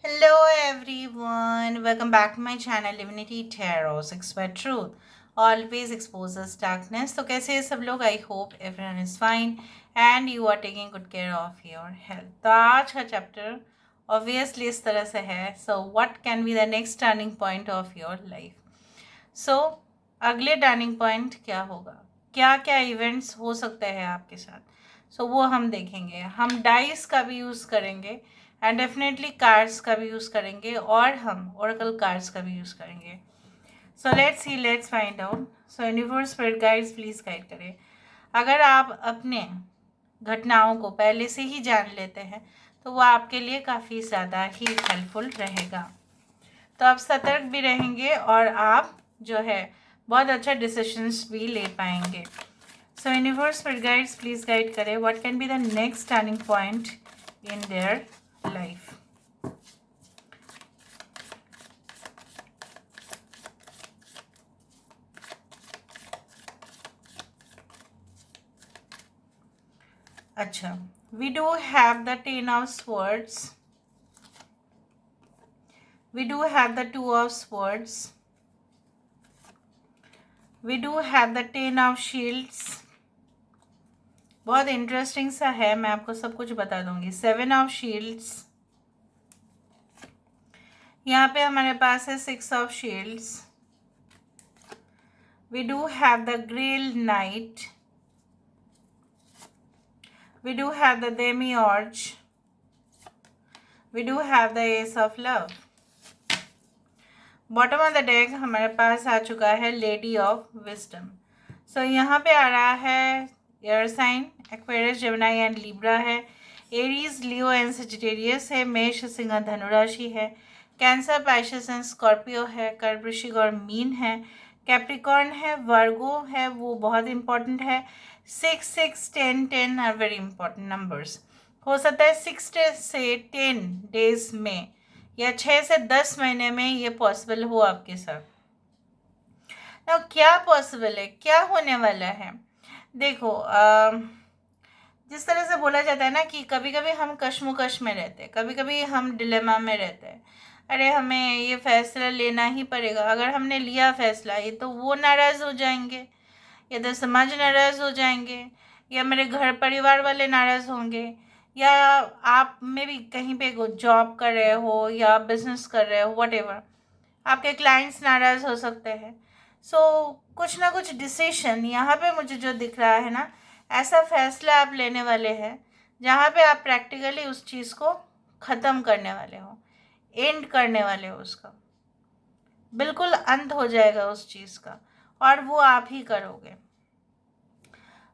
Hello everyone, welcome back to my channel Divinity Tarot 6 by Truth. Always exposes darkness. तो कैसे हैं सब लोग? I hope everyone is fine and you are taking good care of your health. तो आज का chapter obviously इस तरह से है. So what can be the next turning point of your life? So अगले टर्निंग पॉइंट क्या होगा, क्या क्या इवेंट्स हो सकते हैं आपके साथ. सो वो हम देखेंगे. हम डाइस का भी यूज़ करेंगे एंड डेफिनेटली कार्ड्स का भी यूज़ करेंगे और हम ओरेकल कार्ड्स का भी यूज़ करेंगे. So let's see, let's find out. So universe spirit guides please guide करें. अगर आप अपने घटनाओं को पहले से ही जान लेते हैं तो वो आपके लिए काफ़ी ज़्यादा ही हेल्पफुल रहेगा. तो आप सतर्क भी रहेंगे और आप जो है बहुत अच्छा डिसीजंस भी ले पाएंगे. सो universe spirit guides please guide करें what can be the next turning point in their life. अच्छा, we do have the 10 of swords. We do have the 2 of swords. We do have the 10 of shields. बहुत interesting सा है, मैं आपको सब कुछ बता दूंगी. 7 of shields. यहाँ पे हमारे पास है 6 of shields. We do have the Grail Knight. We do have the Demiurge. We do have the Ace of Love. Bottom of the deck हमारे पास आ चुका है लेडी ऑफ विजडम. सो यहाँ पे आ रहा है air sign, Aquarius, Gemini and Libra है. Aries, Leo and Sagittarius है. मेष, सिंह, धनु राशि है. कैंसर, पाइसेस एंड स्कॉर्पियो है. कर्क, वृश्चिक और मीन है. कैप्रिकॉर्न है. वर्गो है, वो बहुत इंपॉर्टेंट है. 6, 6, 10, 10 आर वेरी इंपॉर्टेंट नंबर्स. हो सकता है 6 से 10 डेज में या 6 से 10 महीने में ये पॉसिबल हो आपके साथ. तो क्या पॉसिबल है, क्या होने वाला है? देखो, जिस तरह से बोला जाता है ना कि कभी कभी हम कश्मकश में रहते हैं, कभी कभी हम डिलेमा में रहते हैं. अरे हमें ये फैसला लेना ही पड़ेगा. अगर हमने लिया फैसला, ये तो वो नाराज़ हो जाएंगे, या तो समाज नाराज़ हो जाएंगे, या मेरे घर परिवार वाले नाराज़ होंगे, या आप में भी कहीं पे जॉब कर रहे हो या बिजनेस कर रहे हो, व्हाटएवर, आपके क्लाइंट्स नाराज़ हो सकते हैं. सो कुछ ना कुछ डिसीशन यहाँ पे मुझे जो दिख रहा है ना, ऐसा फैसला आप लेने वाले हैं जहाँ पे आप प्रैक्टिकली उस चीज़ को ख़त्म करने वाले हो, एंड करने वाले हो उसका. बिल्कुल अंत हो जाएगा उस चीज़ का और वो आप ही करोगे.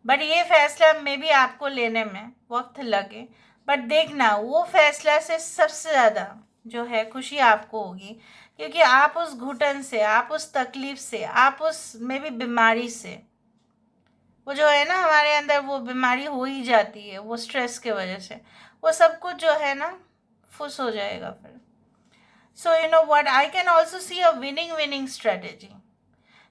बट ये फैसला में भी आपको लेने में वक्त लगे, बट देखना वो फैसला से सबसे ज़्यादा जो है खुशी आपको होगी, क्योंकि आप उस घुटन से, आप उस तकलीफ़ से, आप उस में भी बीमारी से, वो जो है ना हमारे अंदर वो बीमारी हो ही जाती है वो स्ट्रेस के वजह से, वो सब कुछ जो है ना फुस हो जाएगा फिर. So you know what, I can also see a winning winning strategy.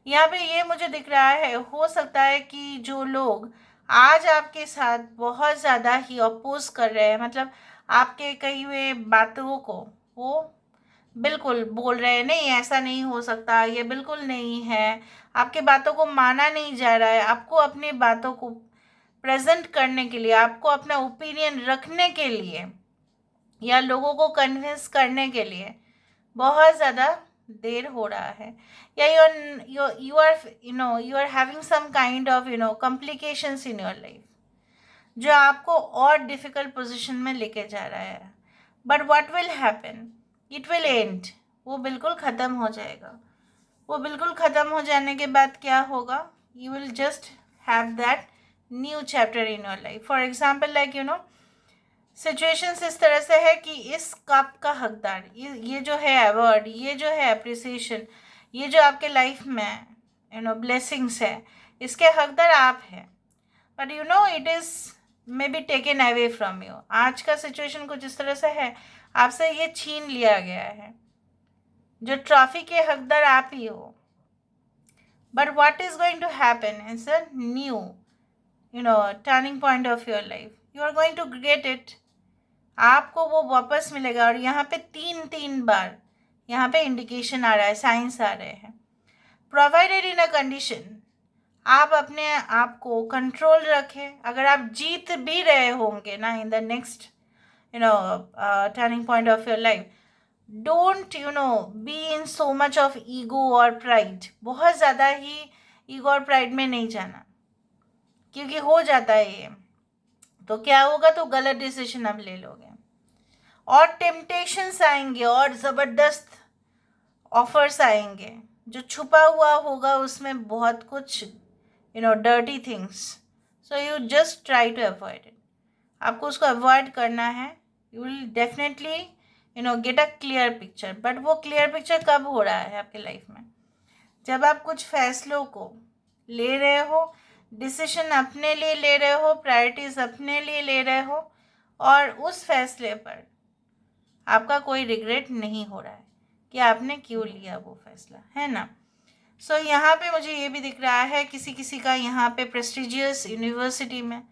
यहाँ पे ये मुझे दिख रहा है, हो सकता है कि जो लोग आज आपके साथ बहुत ज़्यादा ही अपोज कर रहे हैं, मतलब आपके कही हुए बातों को वो बिल्कुल बोल रहे हैं नहीं ऐसा नहीं हो सकता, ये बिल्कुल नहीं है, आपके बातों को माना नहीं जा रहा है, आपको अपनी बातों को प्रेजेंट करने के लिए, आपको अपना ओपिनियन रखने के लिए या लोगों को कन्विंस करने के लिए बहुत ज़्यादा देर हो रहा है, या you are having some kind of complications in your life जो आपको और डिफ़िकल्ट पोजीशन में लेके जा रहा है. But what will happen, it will and. वो बिल्कुल ख़त्म हो जाएगा. वो बिल्कुल ख़त्म हो जाने के बाद क्या होगा, you will just have that new chapter in your life. For example like situations इस तरह से है कि इस कप का हकदार, ये जो है अवार्ड, ये जो है अप्रिसिएशन, ये जो आपके लाइफ में ब्लेसिंग्स है, इसके हकदार आप हैं. But it is may be taken away from you. आज का सिचुएशन कुछ इस तरह से है, आपसे ये छीन लिया गया है. जो ट्रॉफी के हकदार आप ही हो. But what is going to happen is a new turning point of your life. You are going to get it. आपको वो वापस मिलेगा. और यहाँ पे 3 तीन बार यहाँ पे इंडिकेशन आ रहा है, साइंस आ रहे हैं। प्रोवाइडेड इन अ कंडीशन, आप अपने आप को कंट्रोल रखें। अगर आप जीत भी रहे होंगे ना in the next turning point of your life, don't be in so much of ego और प्राइड। बहुत ज़्यादा ही ईगो और प्राइड में नहीं जाना, क्योंकि हो जाता है ये तो क्या होगा, तो गलत डिसीजन आप ले लोगे और टेम्पटेशंस आएंगे और ज़बरदस्त ऑफर्स आएंगे। जो छुपा हुआ होगा उसमें बहुत कुछ dirty things, so you just try to avoid it. आपको उसको अवॉइड करना है। You will definitely get a clear picture. But वो क्लियर पिक्चर कब हो रहा है आपके लाइफ में? जब आप कुछ फैसलों को ले रहे हो, डिसीजन अपने लिए ले रहे हो, प्रायोरिटीज अपने लिए ले रहे हो, और उस फैसले पर आपका कोई रिग्रेट नहीं हो रहा है कि आपने क्यों लिया वो फैसला, है ना। सो यहाँ पे मुझे ये भी दिख रहा है किसी किसी का यहाँ पे प्रेस्टिजियस यूनिवर्सिटी में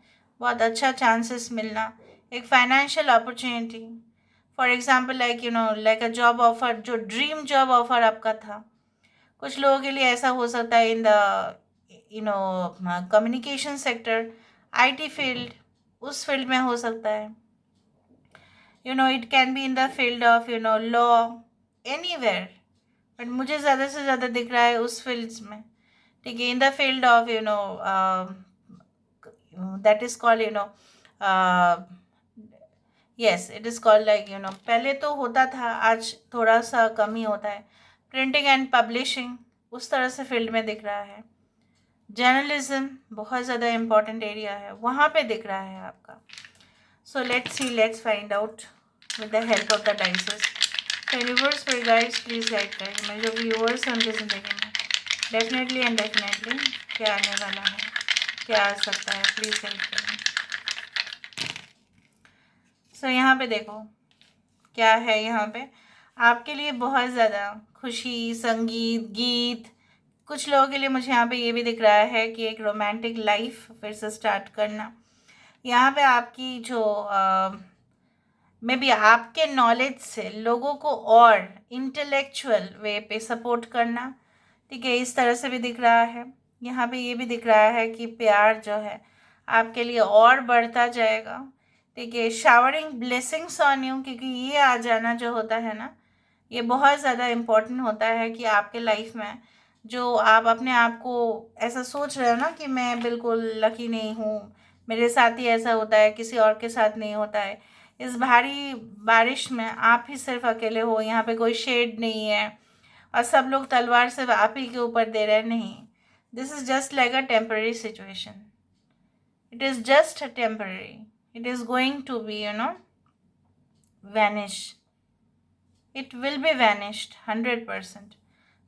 बहुत अच्छा चांसेस मिलना, एक financial opportunity, for example like a job offer, जो ड्रीम जॉब ऑफर आपका था। कुछ लोगों के लिए ऐसा हो सकता है in the communication sector, IT field, उस फील्ड में हो सकता है। It can be in the field of law, anywhere, but मुझे ज़्यादा से ज़्यादा दिख रहा है उस फील्ड्स में। ठीक है, in the field of that is called yes, it is called like पहले तो होता था, आज थोड़ा सा कम ही होता है। प्रिंटिंग एंड पब्लिशिंग, उस तरह से फील्ड में दिख रहा है। जर्नलिज्म बहुत ज़्यादा इम्पॉर्टेंट एरिया है, वहाँ पे दिख रहा है आपका। So let's find out with the help of the dices. तो यूनिवर्स पर गाइड्स प्लीज़ गाइड करें मेरे जो व्यूअर्स हैं उनकी ज़िंदगी में डेफिनेटली एंड डेफिनेटली क्या आने वाला है, क्या आ सकता है, प्लीज़ गाइड करें। सो यहाँ पे देखो क्या है। यहाँ पे आपके लिए बहुत ज़्यादा खुशी, संगीत, गीत, कुछ लोगों के लिए मुझे यहाँ पे ये भी दिख रहा है कि एक रोमांटिक लाइफ फिर से स्टार्ट करना। यहाँ पे आपकी जो मे बी आपके नॉलेज से लोगों को और इंटेलेक्चुअल वे पे सपोर्ट करना। ठीक है, इस तरह से भी दिख रहा है। यहाँ पे ये भी दिख रहा है कि प्यार जो है आपके लिए और बढ़ता जाएगा। ठीक है, शावरिंग ब्लेसिंग्स ऑन यू, क्योंकि ये आ जाना जो होता है ना, ये बहुत ज़्यादा इम्पोर्टेंट होता है कि आपके लाइफ में जो आप अपने आप को ऐसा सोच रहे हो ना कि मैं बिल्कुल लकी नहीं हूँ, मेरे साथ ही ऐसा होता है, किसी और के साथ नहीं होता है, इस भारी बारिश में आप ही सिर्फ अकेले हो, यहाँ पे कोई शेड नहीं है और सब लोग तलवार सिर्फ आप ही के ऊपर दे रहे हैं, नहीं। This is just like a temporary situation, it is just temporary, it is going to be vanish, it will be vanished 100%.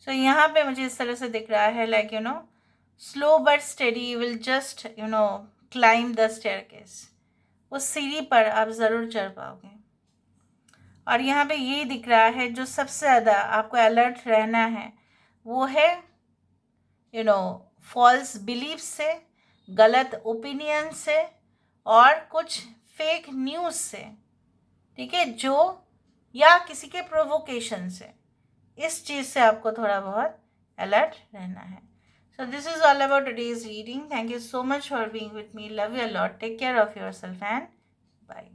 So यहाँ पे मुझे इस तरह से दिख रहा है like slow but steady, you will just climb the staircase, उस सीढ़ी पर आप ज़रूर चढ़ पाओगे। और यहाँ पे ये दिख रहा है जो सबसे ज़्यादा आपको अलर्ट रहना है वो है फॉल्स बिलीफ से, गलत ओपिनियन से और कुछ फेक न्यूज़ से। ठीक है, जो या किसी के प्रोवोकेशन से, इस चीज़ से आपको थोड़ा बहुत अलर्ट रहना है। So this is all about today's reading. Thank you so much for being with me, love you a lot, take care of your self and bye.